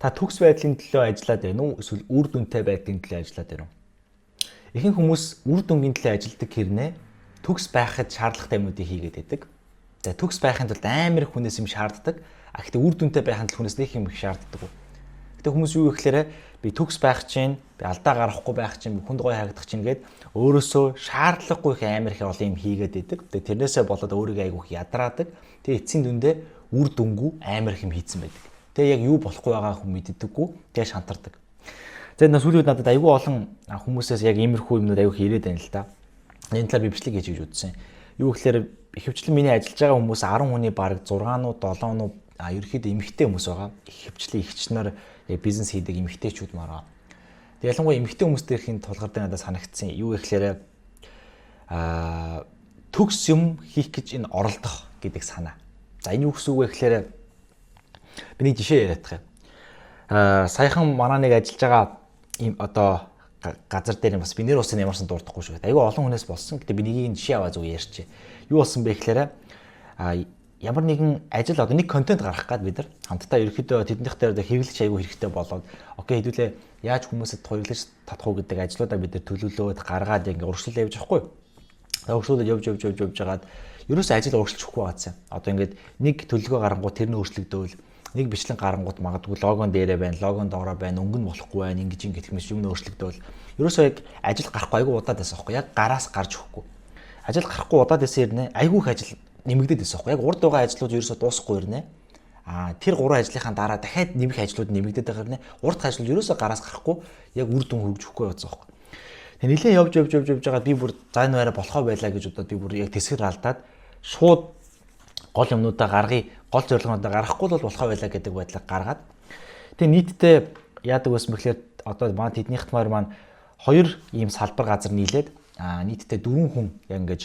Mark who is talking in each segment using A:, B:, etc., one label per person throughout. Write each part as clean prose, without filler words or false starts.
A: Та төгс байдлын төлөө ажиллаад байна уу? Эсвэл үр дүнтэй байдлын төлөө ажиллаад байна уу? Ихэнх хүмүүс үр дүнгийн төлөө ажилладаг хэрнээ төгс байхад шаардлагатай юмнуудыг хийгээд байдаг. За төгс байхын тулд амар их хүнээс юм шаарддаг. Гэхдээ үр дүнтэй байхын тулд хүнээс нэг юм их шаарддаг. Гэтэ хүмүүс юу гэхээр би төгс байх чинь, би алдаа гарахгүй байх чинь, хүнд гоё харагдах чинь гээд өөрөөсөө шаардлагагүй их амар их олон юм хийгээд байдаг. Тэгээ тэрнээсээ болоод өөрийгөө айгүйх ядраадаг. Тэгээ эцсийн дүндээ үр дүнгүй амар их юм хийцэн байдаг. Тэгээ яг юу болохгүй байгаа хүн мэддэггүй. Тэгээ шантардаг. За энэ сүүлийн үед надад айгүй олон хүмүүсээс яг иймэрхүү юмнууд айгүй ирээд байна л да. Энэ талаар би бичлэг хийж үзсэн. Юу гэхээр ихэвчлэн миний ажиллаж байгаа хүмүүс 10 хүний бараг 6-нууд 7-нууд ерөөхдөө эмэгтэй хүмүүс байгаа. Ихэвчлэн ихч нар бизнес хийдэг эмэгтэйчүүд маа. Тэгээ ялангуяа эмэгтэй хүмүүсийн тулгар дээр надад санагдсан. Юу гэхээр төгс юм хийх гэж энэ оролдох гэдэг санаа. За энэ юу гэсэн үг вэ гэхээр би нэг жишээ яриад тах юм. Саяхан манай нэг ажиллаж байгаа ийм одоо газар дээр бас би нэр усын ямарсан дурдахгүй шүү. Айгүй олон хүнээс болсон. Гэтэ би нэгийг жишээ аваад зүг ярьчих. Юу болсон бэ гэхээр ямар нэгэн ажил одоо нэг контент гаргах гээд бид нар хамтдаа ерөөхдөө тэднийх дээр хэрэглэж айгүй хэрэгтэй болоод окей хэдүүлээ яаж хүмүүсэд хоёрлаж татах уу гэдэг ажлуудаа бид нар төлөвлөөд гаргаад ингээ урагшлал явж авахгүй. Урагшлууд явж жагаад ерөөсөө ажил урагшлахгүй байгаадсан. Одоо ингээд нэг төлөвлөгөө гаргангууд тэрний өөрчлөгдөөл нэг бичлэг гарангууд магадгүй логон дээрээ байна, логон доороо байна, өнгө нь болохгүй байна, ингэж ингэх юм өөрчлөгдөөл. Ерөөсөө яг ажил гарахгүй айгүй удаад байсан байхгүй. Яг гараас гарч өгөхгүй. Ажил гарахгүй удаад байсан хэрнээ айгүйх ажил нэмэгдээд байсан байхгүй. Яг урд байгаа ажлууд ерөөсөө дуусахгүй хэрнээ. Тэр 3 ажлынхаа дараа дахиад нэмэх ажлууд нэмэгдээд байгаа хэрнээ. Урд ажил ерөөсөө гараас гарахгүй яг үр дүн хөгжихгүй байсан байхгүй. Тэгээ нэлээд явж байгаа би бүр за энэ байраа болохоо байлаа гэж бодоод би бүр яг тэсгэр алдаад шууд гол юмнуудаа гаргая, гол зорилгоонуудаа гаргахгүй бол болохоо байлаа гэдэг байдлаар гаргаад. Тэгээ нийтдээ яадаг байсан бэхлээр одоо маань тэднийхт маань 2 ийм салбар газар нийлээд нийтдээ 4 хүн яг ингэж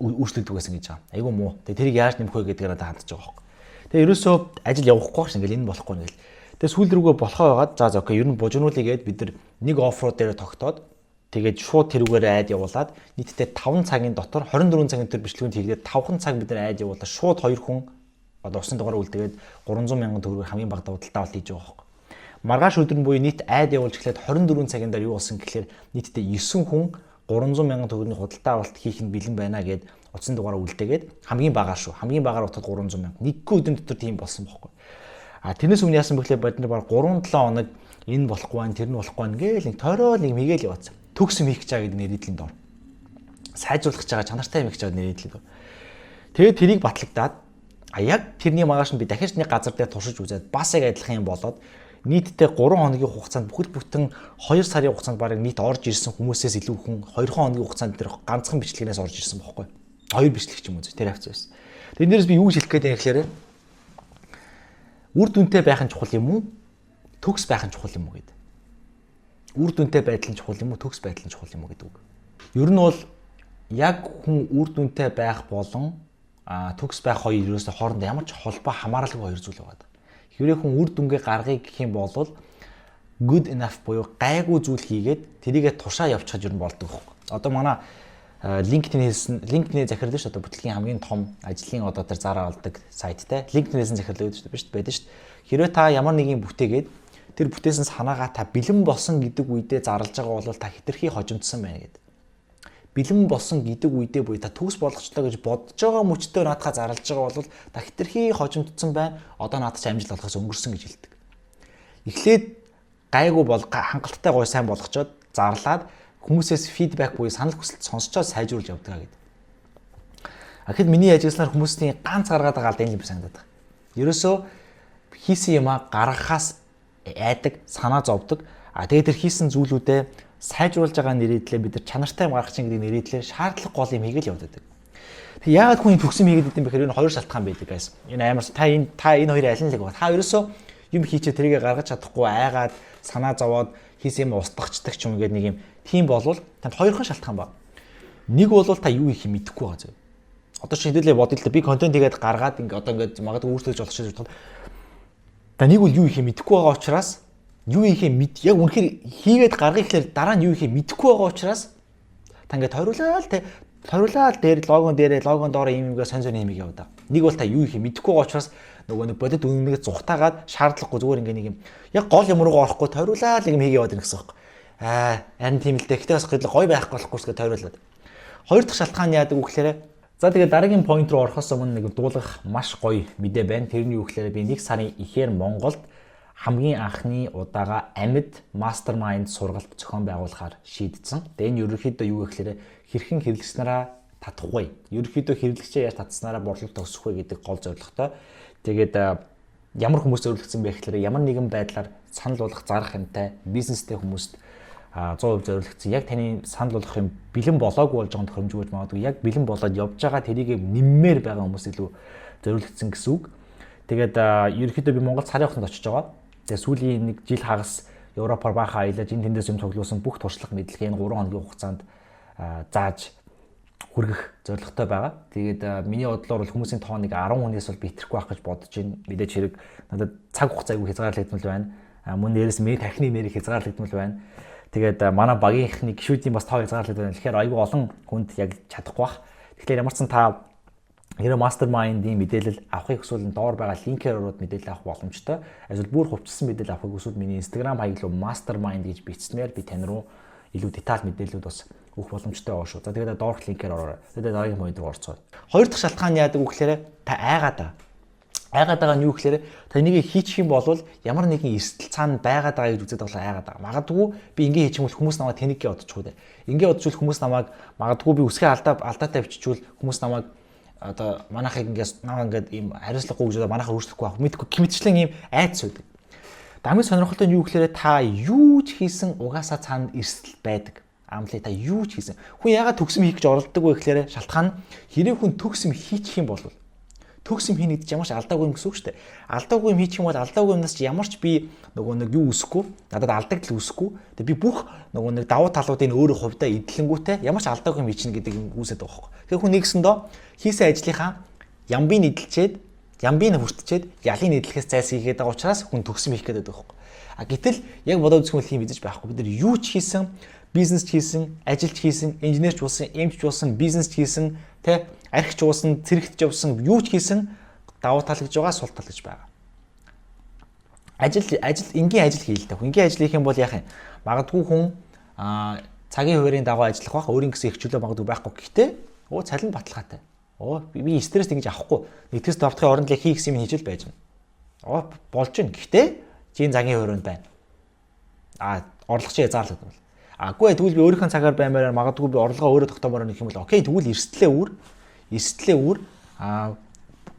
A: үйлчлэгдэг байсан гэж байгаа. Айгу муу. Тэгээ тэрийг яаж нэмэх вэ гэдгээр надад хандж байгаа байхгүй. Тэгээ ерөөсөө ажил явахгүй ш ингээл энэ болохгүй нэгэл. Тэгээ сүүл рүүгээ болохоо байгаад за окей ер нь бужигнуулъя гэд бид нар нэг оффроуд дээр тогтоод тэгээд шууд тэрүүгээр айд явуулаад нийтдээ 5 цагийн дотор 24 цагийн дотор бичлэгүүд хийгээд 5 цаг бид нар айд явуулаад шууд 2 хүн одоо усан дугаар үлдээгээд 300 мянган төгрөг хамгийн бага давталтаа олж хийж байгаа байхгүй. Маргааш өдөр нь буюу нийт айд явуулж эхлээд 24 цагийн дараа юу болсон гэхээр нийтдээ 9 хүн 300 мянган төгрөгийн худалдаа авалт хийх нь бэлэн байна гэд утсан дугаараа үлдээгээд хамгийн багаар шүү. Хамгийн багаар утад 300 мянга. Нэггүй өдрийн дотор тийм болсон байхгүй. Тэрнээс өмнө яасан бэхлээр бид нар баг 3-7 хоног энэ болохгүй байна, тэр нь болохгүй байна гээл нэг тойроо нэг мэгэл яваадсан. Төгс юм хийх гэж байгаа гэдэг нэрийдлэн дор. Сайжруулах гэж байгаа чанартай юм хийх гэж байгаа нэрийдлэн дор. Тэгээд тэрийг батлагдаад яг тэрний магаш нь би дахиж нэг газар дээр туршиж үзээд бас яг адилхан юм болоод нийтдээ 3 хоногийн хугацаанд бүхэл бүтэн 2 сарын хугацаанд бараг нийт орж ирсэн хүмүүсээс илүү хүн 2 хоногийн хугацаанд тэр ганцхан бичлэгнээс орж ирсэн бохоггүй. 2 бичлэг ч юм уу тэр хавцаа байсан. Тэрнээс би юу гэж хэлэх гээд байна гэхээр үр дүнтэй байх нь чухал юм уу? Төгс байх нь чухал юм уу гэдэг. Үр дүнтэй байдал нь чухал юм уу? Төгс байдал нь чухал юм уу гэдэг үг. Ер нь бол яг хүн үр дүнтэй байх болон төгс байх хоёр ерөөсөө хоорондоо ямар ч холбоо хамааралгүй хоёр зүйл байгаа. Хэрэг хүн үр дүнгээ гаргая гэх юм бол good enough буюу гайгүй зүйл хийгээд тэрийгэ тушаа явчихад ер нь болдог байхгүй. Одоо манай LinkedIn-ийн захирал шүү дээ бүтлгийн хамгийн том ажлын одоо тэр зараа олдог сайттай LinkedIn-ээс захирал байдаг шүү дээ байдаг шүү дээ. Хэрвээ та ямар нэгэн бүтээгээд тэр бүтээсэн санаагаа та бэлэн болсон гэдэг үедээ зарлж байгаа бол та хитрхи хожимдсан байна гэдэг. Бэлэн болсон гэдэг үедээ буюу та төгс болгочлоо гэж бодож байгаа мөчтөө наадхаа зарлж байгаа бол та хитрхи хожимдсан байна. Одоо надад ч амжилт олохоос өнгөрсөн гэж хэлдэг. Эхлээд гайгүй бол хангалттай гой сайн болгочоод зарлаад хүмүүсээс фидбек буюу санал хүсэлт сонсчоод сайжруулж явдаг гэдэг. Тэгэхэд миний ажилласнаар хүмүүсийн ганц гаргаад байгаа аль энэ юм санагдаад байна. Ерөөсөө хийсэн юмаа гаргахаас айдаг, санаа зовдөг. Тэгээд тэр хийсэн зүйлүүдээ сайжруулж байгаа нэрийдлээ бид нар чанартай гаргах чинь гэдэг нэрийдлээ шаардлага гол юм хийгээл явдаг. Тэг яагаад хүн төгсөм хийгээд идэм бэхээр энэ хоёр шалтгаан байдаг guys. Энэ амар та энэ хоёр аль нь л байгаа. Та ерөөсөө юм хийчээ тэрийгэ гаргаж чадахгүй айгаад санаа зовоод хийсэн юм устгахчдаг ч юм ингээд нэг юм тийм болвол танд хоёрхан шалтгаан баг. Нэг бол та юу хийх юм мэдэхгүй байгаа зүйл. Одоо чи хэдүүлээ бодъё л да би контент хийгээд гаргаад ингээд одоо ингээд магадгүй өөрчлөж болох шиг бодоход та нэг бол юу хийх юм мэдэхгүй байгаа учраас юу хийх юм мэд яг үнэхээр хийгээд гаргах гэхээр дараа нь юу хийх юм мэдэхгүй байгаа учраас та ингээд тойруулаад дээр логон дээрээ логон доороо юм ингээд сонь сонь юм яваа да. Нэг бол та юу хийх юм мэдэхгүй байгаа учраас нөгөө нэг бодит үннийг зүхтаагаад шаардлагагүй зүгээр ингээ нэг юм яг гол юм руу орохгүй тойруулаад нэг юм хийгээд яваад гэсэн юм. Харин тийм л дээ. Гэтэ бас гоё байхгүй болохгүй ч гэж тойруулаад. Хоёр дахь шалтгаан яадаг вэ гэхээр за тэгээд дараагийн point руу орохоос өмнө нэг дуулах маш гоё мэдээ байна. Тэрний юу гэхээр би 1 сарын ихээр Монголд хамгийн анхны удаага амьд mastermind сургалт зохион байгуулахаар шийдсэн. Тэгээд энэ ерөнхийдөө юу гэхээр хэрхэн хэрэглэгчнараа татахгүй. Ерөнхийдөө хэрэглэгчээ яаж татснараа борлуулалт өсөх вэ гэдэг гол зорилготой. Тэгээд ямар хүмүүс зориулагдсан бэ гэхээр ямар нэгэн байдлаар санал болгох зарах юмтай бизнестэй хүмүүст 100% зориулагдсан. Яг таны санал болгох юм бэлэн болоогүй болж байгаа тохиромжгүй байж магадгүй. Яг бэлэн болоод явж байгаа тэрийг нэммээр байгаа хүмүүс илүү зориулагдсан гэсэн үг. Тэгээд ерөнхийдөө би Монгол сарын хугацаанд очиж байгаа. Тэгээд сүүлийн нэг жил хагас Европоор баахан аялаж энэ тэндээс юм цуглуулсан бүх туршлага мэдлэгээ энэ 3 хоногийн хугацаанд зааж хүргэх зорилготой байгаа. Тэгээд миний бодлоор бол хүмүүсийн тоо нэг 10 хүнээс бол битгэхгүй байх гэж бодож байна. Мэдээж хэрэг надад цаг хугацаа айгүй хязгаарлагдмал байна. Мөн дээрээс тархины нэрийг хязгаарлагдмал байна. Тэгээд манай багийнхны гишүүдийн бас тоо хязгаарлагдмал байна. Тэгэхээр айгүй олон хүнд яг чадахгүй бах. Тэгэхээр ямар ч сан та хэрэв mastermind-ийн мэдээлэл авахыг хүсвэл доор байгаа линкээр ороод мэдээлэл авах боломжтой. Эсвэл бүр хувьчилсан мэдээлэл авахыг хүсвэл миний Instagram хаяг руу mastermind гэж бичснээр би тань руу илүү деталь мэдээлэлүүд бас өгөх боломжтой байгаа шүү. За тэгээд доорх линкээр ороо. Тэгээд дараагийн point руу орцгоо. Хоёр дахь шалтгаан яадаг вэ гэхээр та айгаад байгаа. Айгаад байгаа нь юу гэхээр та энийг хийчих юм бол ямар нэгэн эрсдэл цаана байгаад байгаа гэж үзээд байгаа айгаад байгаа. Магадгүй би ингэ хийчих юм бол хүмүүс намайг тэнийгээ бодчихгүй дээ. Ингэ бодчихвол хүмүүс намайг магадгүй би үсгээ алдаатай биччихвэл хүмүүс намайг одоо манайхыг ингээд ийм хариуцлагагүй гэж манайхаар өөрчлөхгүй авах мэдгүй хэмтчлэн ийм айц үүдэг. Хамгийн сонирхолтой нь юу гэхээр та юу ч хийсэн угаасаа цаана эрсдэл байдаг. Амлаа та юу ч хийсэн. Хүн яагаад төгсөм хийх гэж оролддог вэ гэхээр шалтгаан нь хэрэв хүн төгсөм хийчих юм бол төгсөм хийнэ гэж ямар ч алдаагүй юм гэсэн үг шүү дээ. Алдаагүй юм хийчих юм бол алдаагүй юмнаас ч ямар ч би нөгөө нэг юу үсэхгүй, надад алдагдал үсэхгүй. Тэгээ би бүх нөгөө нэг давуу талуудыг өөрөө хувьдаа эдлэнгүүтээ ямар ч алдаагүй юм хийчихнэ гэдэг юм үүсэж байгаа байхгүй. Тэгээ хүн нэгсэндөө хийсэн ажлынхаа ямбыг нэдэлчээд, ямбыг хүртчээд, ялыг нэдлэхээс зайлсхийгээд байгаа учраас хүн төгсөм хийх гэдэг байхгүй. Гэтэл яг бодоод үзэх юм тийм бидэж байхгүй. Бид нар юу ч хийсэн, бизнес ч хийсэн, ажилч хийсэн, инженерч болсон, эмч болсон, бизнес ч хийсэн, тэ архич уусан, цэрэгтж явсан, юу ч хийсэн давуу тал гэж байгаа, сул тал гэж байгаа. Энгийн ажил хийлдэг. Энгийн ажил хийх юм бол яах юм? Магадгүй хүн цагийн хуваарийн дагуу ажиллах байх, өөрийн гэсэн их чөлөө магадгүй байхгүй. Гэхдээ цалин баталгаатай. Би стресс ингэж авахгүй. Нэгтгэс давтахын оронд л хий гэсэн юм хийж л байж байна. Болж байна. Гэхдээ чинь цагийн хуваарьнд байна. Орлого чи заарлагдвал. Үгүй тэгвэл би өөрийнхөө цагаар баймаар магадгүй би орлогоо өөрөө тогтоомоор нэг юм бол окей тэгвэл эрсдлээ үүр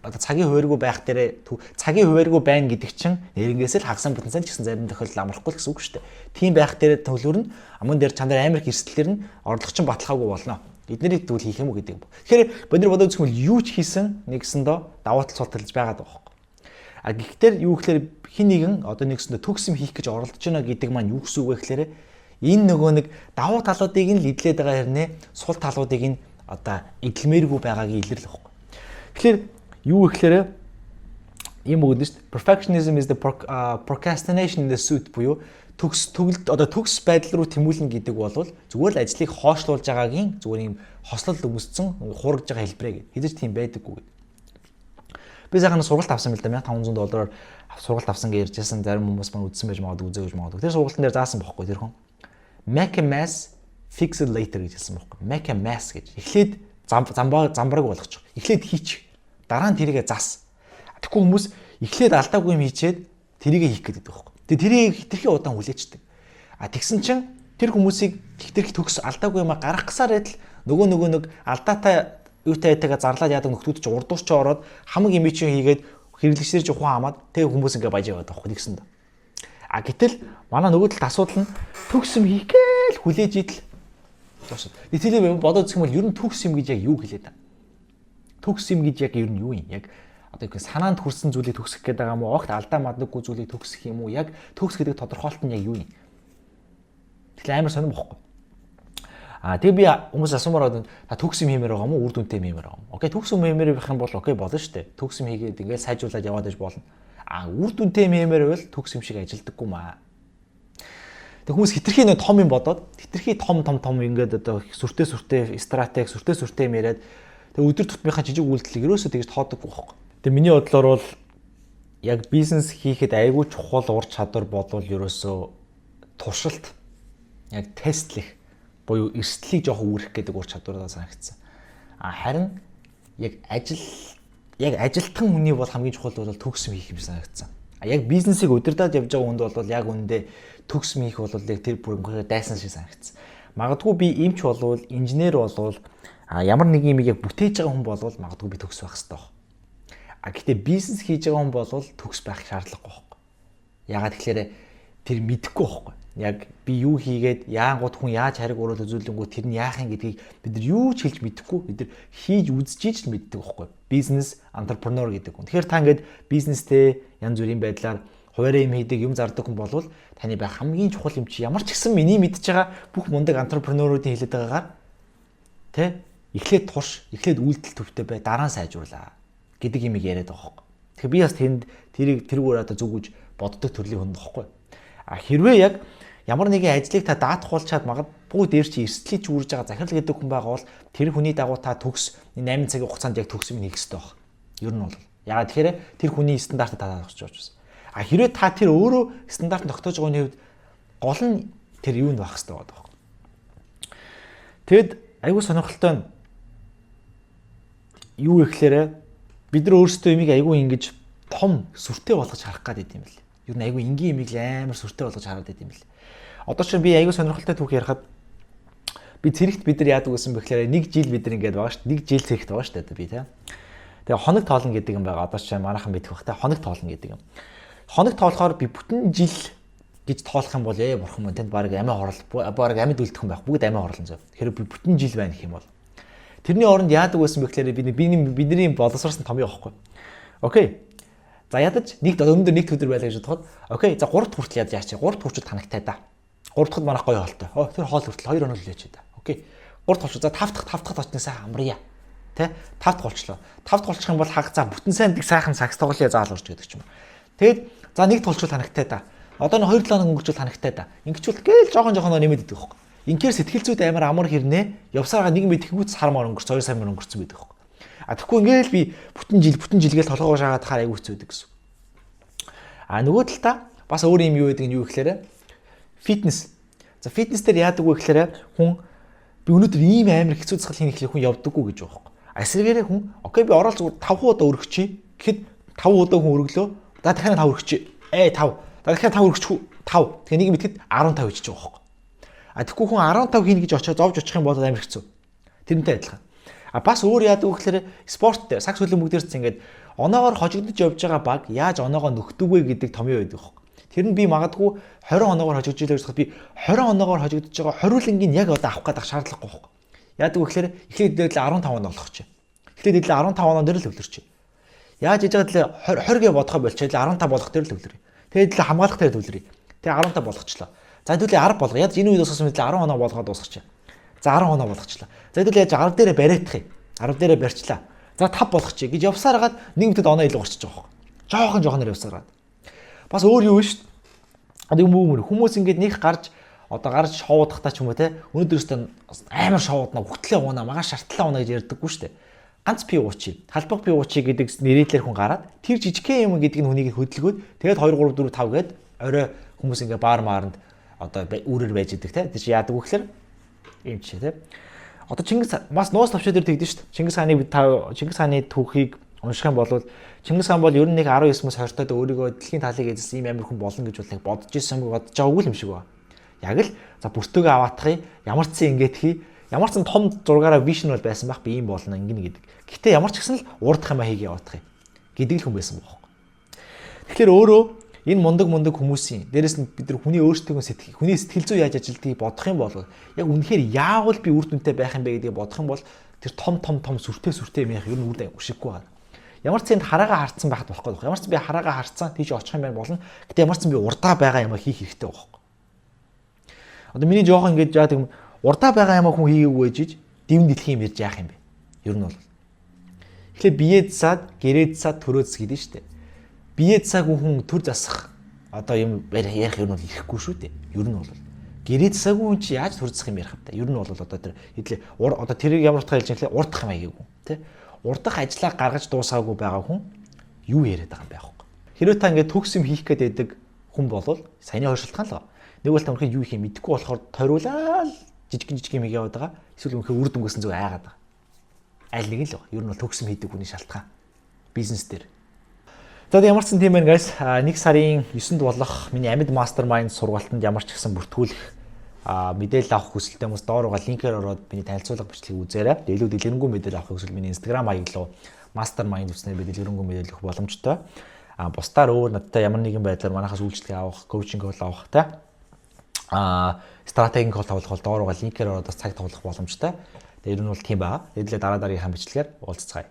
A: одоо цагийн хуваарьгүй байх дээрээ цагийн хуваарьгүй байна гэдэг чинь нэрнгээсээ л хагасан бүтэнцэн ч гэсэн зарим тохиолдолд амрахгүй л гэсэн үг шүү дээ. Тийм байх дээрээ төвлөр нь амун дээр чандар амар их эрсдлэр нь орлого чинь баталгаагүй болно. Эднэрийг тэгвэл хийх юм уу гэдэг юм. Тэгэхээр бид нар бодож үзэх юм бол юу ч хийсэн нэгсэндөө давуу тал сул талж байгаад байгаа юм. Гэхдээ юу гэхээр хин нэгэн одоо нэгсэндээ төгсөм хийх гэж оролдож байна гэдэг маань юу гэсэн үг вэ гэхээр энэ нөгөө нэг давуу талуудыг нь л эдлээд байгаа хэрнээ сул талуудыг нь одоо эдлэмээргүй байгаагийн илэрлэх байхгүй. Тэгэхээр юу гэхээр юм өгдөн шүү дээ. Perfectionism is the procrastination in the suit буюу төгс байдал руу тэмүүлнэ гэдэг бол зүгээр л ажлыг хоошлуулж байгаагийн зүгээр юм хослол өмсцэн хуургаж байгаа хэлбэрээ гэдэг. Хэзээ ч тийм байдаггүй гэдэг. Би сайхан сургалт авсан мэл да $1500 сургалт авсан гэж ярьжсэн зарим хүмүүс маань үзсэн байж магадгүй үзээгүй магадгүй. Тэр сургалтын дээр заасан бохгүй тэр хүн. Make a mess, fix it later гэж хэлсэн байхгүй. Make a mess гэж. Эхлээд замбараг болгочих. Эхлээд хийчих. Дараа нь тэрийгэ зас. Тэгэхгүй хүмүүс эхлээд алдаагүй юм хийчээд тэрийгэ хийх гэдэг байхгүй. Тэгээ тэрийг хитрхи удаан хүлээчдэг. Тэгсэн чинь тэр хүмүүсийг хитрхи төгс алдаагүй юм гарах гасаар байтал нөгөө алдаатай юутай айтайгаа зарлаад яадаг нөхдүүд чи урдуурч ороод хамаг юм чинь хийгээд хэрэглэгчдэр чи ухаан хамаад тэг хүмүүс ингээ баж яваад байхгүй тэгсэнд. Гэтэл манай нөгөө талд асуудал нь төгс юм хийгээл хүлээж идэл. Нийтлээ бодоод үзэх юм бол ер нь төгс юм гэж яг юу хэлээд байна? Төгс юм гэж яг ер нь юу юм? Яг одоо их санаанд хүрсэн зүйлийг төгсөх гэдэг байгаа юм уу? Огт алдаа мадаггүй зүйлийг төгсөх юм уу? Яг төгс гэдэг тодорхойлолт нь яг юу юм? Тэгэхээр амар сонирм бохгүй. Тэгээ би хүмүүс асуумаар байна. Та төгс юм хиймээр байгаа юм уу? Үр дүнтэй юм хиймээр байгаа юм уу? Окей, төгс юм хиймээр байх юм бол окей болно шүү дээ. Төгс юм хийгээд ингээл сайжруулаад яваад иж болно. Үр дүнтэй юм хиймээр байвал төгс юм шиг ажилдаггүй маа. Тэг хүмүүс хитрхи нэг том юм бодоод хитрхи том ингээд одоо сүртэй стратеги сүртэй юм яриад тэг өдөр тутмынхаа жижиг үйлдэлийг ерөөсөө тэгж тоодоггүй байхгүй. Тэг миний бодлоор бол яг бизнес хийхэд айгүй чухал ур чадвар болвол ерөөсөө туршилт яг тестлэх буюу эрсдлийг жоохон үүрэх гэдэг ур чадвараа санагдсан. Харин яг ажилтан хүний бол хамгийн чухал бол төгс хийх юм санагдсан. Яг бизнесийг удирдах явж байгаа хүнд бол яг үндэ төгс хийх бол яг тэр бүрэнхээр дайсан шиг санагдсан. Магадгүй би эмч болвол, инженер болвол ямар нэг юм яг бүтээж байгаа хүн болвол магадгүй би төгс байх хэрэгтэй. Гэхдээ бизнес хийж байгаа хүн болвол төгс байх шаардлагагүй байхгүй. Ягаад тэгэхээр тэр мэдэхгүй байхгүй. Яг би юу хийгээд яангууд хүн яаж хариг уруул үзүүлэнгүү тэр нь яах юм гэдгийг бид нар юу ч хэлж мэдэхгүй. Бид нар хийж үзчихэж л мэддэг байхгүй. Бизнес entrepreneur гэдэг. Тэгэхээр та ингээд бизнестэй янз бүрийн байдлаар хуваарь юм хийдэг, юм зардаг хүн болвол таны байх хамгийн чухал юм чи ямар ч гэсэн миний мэдж байгаа бүх мундаг entrepreneur-уудын хэлээд байгаагаар тэ эхлээд турш, эхлээд үйлдэл төвтэй бай, дараа нь сайжруулаа гэдэг юм яриад байгаа байхгүй. Тэгэхээр би бас тэрүүгээр одоо зүгүүж боддог төрлийн хүн байхгүй. Хэрвээ яг ямар нэгэн ажлыг та даатгуулчаад магадгүй дээр чи эрсдлийг ч үүрж байгаа захирал гэдэг хүн байгаа бол тэр хүний дагуу та төгс 8 цагийн хугацаанд яг төгс юм хийх хэрэгтэй байна. Ер нь бол. Ягаад тэгэхээр тэр хүний стандартыг та даатгуулж байгаа. Хэрвээ та тэр өөрөө стандарт тогтоож байгааны хувьд гол нь тэр юу нь байх хэрэгтэй байна. Тэгэд айгүй сонирхолтой нь юу гэхлээрэ бид нар өөрсдөө юмыг айгүй ингэж том сүртэй болгож харах гэдэг юм бэл. Юу н айгүй энгийн юмыг амар сүртэй болгож хараад байт юм бэл. Одоо ч би айгүй сонирхолтой түүх ярихад би цэрэгт бид нар яадаг гэсэн бэхлээр 1 жил бид нар ингэж байгаа шүү дээ. 1 жил цэрэгт байгаа шүү дээ би тэ. Тэгээ хоног тоолно гэдэг юм байгаа. Одоо ч манайхан мэдэх бах тэ хоног тоолно гэдэг юм. Хоног тоолохоор би бүтэн жил гэж тоолох юм бол бурхан мөн тэнд баг амиа хорлол баг амьд үлдэх юм байх. Бүгд амиа хорлон зав. Тэгэхээр би бүтэн жил байна гэх юм бол. Тэрний оронд яадаг байсан бэхлээр бидний боловсроос нь том явахгүй. Окей. За ядаж өндөр нэг өдөр байлаа гэж бодоход окей. За 3 дахь хүртэл яаж яач. 3 дахь хүртэл танагтай да. 3 дахьд манайх гоё хоолтой. Тэр хоол хүртэл 2 хоног л яач да. Окей. 3 дахь за 5 дахь очно сайхан амрья. Тэ 5 дахь болчлоо. 5 дахь болчих юм бол хаг за бүтэн сайн дэг сайхан сакс тоглоё заал урж гэдэг ч юм. Тэгээд за нэг толчул танагтай да. Одоо нэг 2-7 хоног өнгөрчүүл танагтай да. Ингэчүүл гээл жоохон нэмээд идэх байхгүй. Инхээр сэтгэл зүйд амар амар хэрнээ явсараа нэг мэдэхгүйц сар маар өнгөрч 2 сар маар өнгөрцөн байдаг байхгүй. Тэгэхгүй ингээл би бүтэн жилгээл толгоогоо шаагаад хахаар айгүй хэцүү байдаг гэсэн. Нөгөө талдаа бас өөр юм юу гэдэг нь юу гэхээр фитнес. За фитнес дээр яадаг вэ гэхээр хүн би өнөөдөр ийм амар хэцүү засал хийх хүн явдаггүй гэж байгаа байхгүй. Эсвэргээр хүн окей би орол зүгээр 5 удаа өргөчий. Гэхэд 5 удаа хүн өргөлөө. За дахиад 5 өргөчий. 5. Дахиад 5 өргөчих 5. Тэгээ нэг мэтгэд 15 хийчих жоох байхгүй. Тэгэхгүй хүн 15 хийнэ гэж очиж зовж очих юм бол амар хэцүү. Тэрнтэй адилхан. Бас өөр яадаг вэ гэхээр спорт дээр сакс хөлбөмбөг дээрс ингээд оноогоор хожигдож явж байгаа баг яаж оноогоо нөхдөг вэ гэдэг томьёо байдаг байхгүй. Тэр нь би магадгүй 20 оноогоор хожигдож байгаа гэж би 20 оноогоор хожигдож байгаа хориулангийн яг одоо авах гэдэг шаардлагагүй байхгүй. Яадаг вэ гэхээр эхлээд дээр л 15 оноо болох чинь. Эхлээд дээр л 15 оноо дээр л өвлөрч. Яаж хийж байгаа л 20 гэ бодохоо болчихвол 15 болох дээр л өвлөрье. Тэгээд л хамгаалах дээр өвлөрье. Тэгээ 15 болгочлоо. За хэдүүлээ 10 болгоо. Яаж энэ үед дуусгасан мэт 10 оноо болгоод дуусгачих. За 10 оноо болгочлоо. За хэдүүлээ яаж 10 дээрээ бариадах юм. 10 дээрээ барьчлаа. За 5 болгочих гэж явсаар хагаад нэг мэдэд оноо илүү гарчих жоох. Жоохонор явсаар гад. Бас өөр юу вэ шүү дээ. Одоо хүмүүс ингээд нэг гарч шоудахтаа ч юм уу те өнөөдрөөс амар шоудна хөтлөө унаа магаа шартлаа унаа гэж ярьдаггүй шүү дээ. Ганц пи уучи, халбаг пи уучи гэдэг нэрэлээр хүн гараад тэр жижигхэн юм гэдэг нь хүнийг хөдөлгөөд тэгээд 2 3 4 5 гээд орой хүмүүс ингээ баар мааранд одоо үүрээр байж идэг те. Тэр чи яадаг вэ гэхээр юм чи те. Одоо Чингис бас нуус тавшаа дээр тэгдэж шүү дээ. Чингис хааны түүхийг унших юм бол Чингис хаан бол ер нь нэг 19-өөс 20-тод өөрийгөө дэлхийн талыг эзэлсэн ийм амир хүн болно гэж бодож ирсэн бодож байгаагүй юм шиг байна. Яг л за бүртөөгөө аваатахыг ямар ч зэн ингээд хий ямар ч том зургаараа вишн бол байсан байх би ийм болно ингэнэ гэдэг. Гэтэ ямар ч гэсэн л уурдах юм хийгээ яваадах юм гэдэг л хүн байсан бохоо. Тэгэхээр өөрөө энэ мундаг хүмүүсийн дээрэс нь бид нар хүний өөрсдөө хүний сэтгэл зүй яаж ажилдгийг бодох юм бол яг үнэхээр яавал би үр дүнтэй байх юм бэ гэдгийг бодох юм бол тэр том сүртэй юм яах ер нь үр дүн өшиггүй байна. Ямар ч зэнд хараагаа харцсан байхад болохгүй байх. Ямар ч би хараагаа харцсан тийш очих юм байна болно. Гэтэ ямар ч би урдаа байгаа юм хийх хэрэгтэй байхгүй. Одоо миний жоох ингэж яадаг урдаа байгаа юм хүн хийгээгүй гэж дэвн дэлхийн юм ярьж яах юм бэ? Ер нь бол. Тэгэхээр биед цаад, гэрээд цаад төрөөс гэдэг нь шүү дээ. Биед цаг хүн төр засах одоо юм ярих юм бол ирэхгүй шүү дээ. Ер нь бол. Гэрээд цаг хүн чи яаж төр засах юм ярих вэ? Ер нь бол одоо тэр хэдлээ одоо тэрийг ямар утгаар хэлж байгаа юм урдах юм аяагүй тий. Урдах ажлаа гаргаж дуусаагүй байгаа хүн юу яриад байгаа юм бэ аахгүй. Хэрвээ та ингээд төгс юм хийх гээд байдаг хүн бол саяны хоёр шалтгаан л байгаа. Нэг бол та өнөхөр юу хийх юм мэдэхгүй болохоор тойруулаад жижиг юм хийгээд байгаа. Эсвэл өнөхөр үр дүнгээс зөв айгаад байгаа. Аль нэг л баг. Ер нь бол төгс юм хийдэг хүний шалтгаан. Бизнес дээр. За ямар ч юм байна guys. 1 сарын 9-нд болох миний Амьд Mastermind сургалтанд ямар ч гэсэн бүртгүүлэх мэдээлэл авах хүсэлтэй хүмүүс доор байгаа линкээр ороод миний танилцуулга бичлэгийг үзээрэй. Илүү дэлгэрэнгүй мэдээлэл авах хүсвэл миний Instagram хаяг руу Mastermind үснээр би дэлгэрэнгүй мэдээлэл өгөх боломжтой. Бусдаар өөр надтай ямар нэгэн байдлаар манайхаас үйлчлэг авах, коучинг авах та стратегийн кол тоглох бол доор байгаа линкээр ороод цаг тоглох боломжтой. Тэр нь бол тийм байгаа. Тэгэлээ дараа дараагийнхаа бичлэгээр уулзцгаая.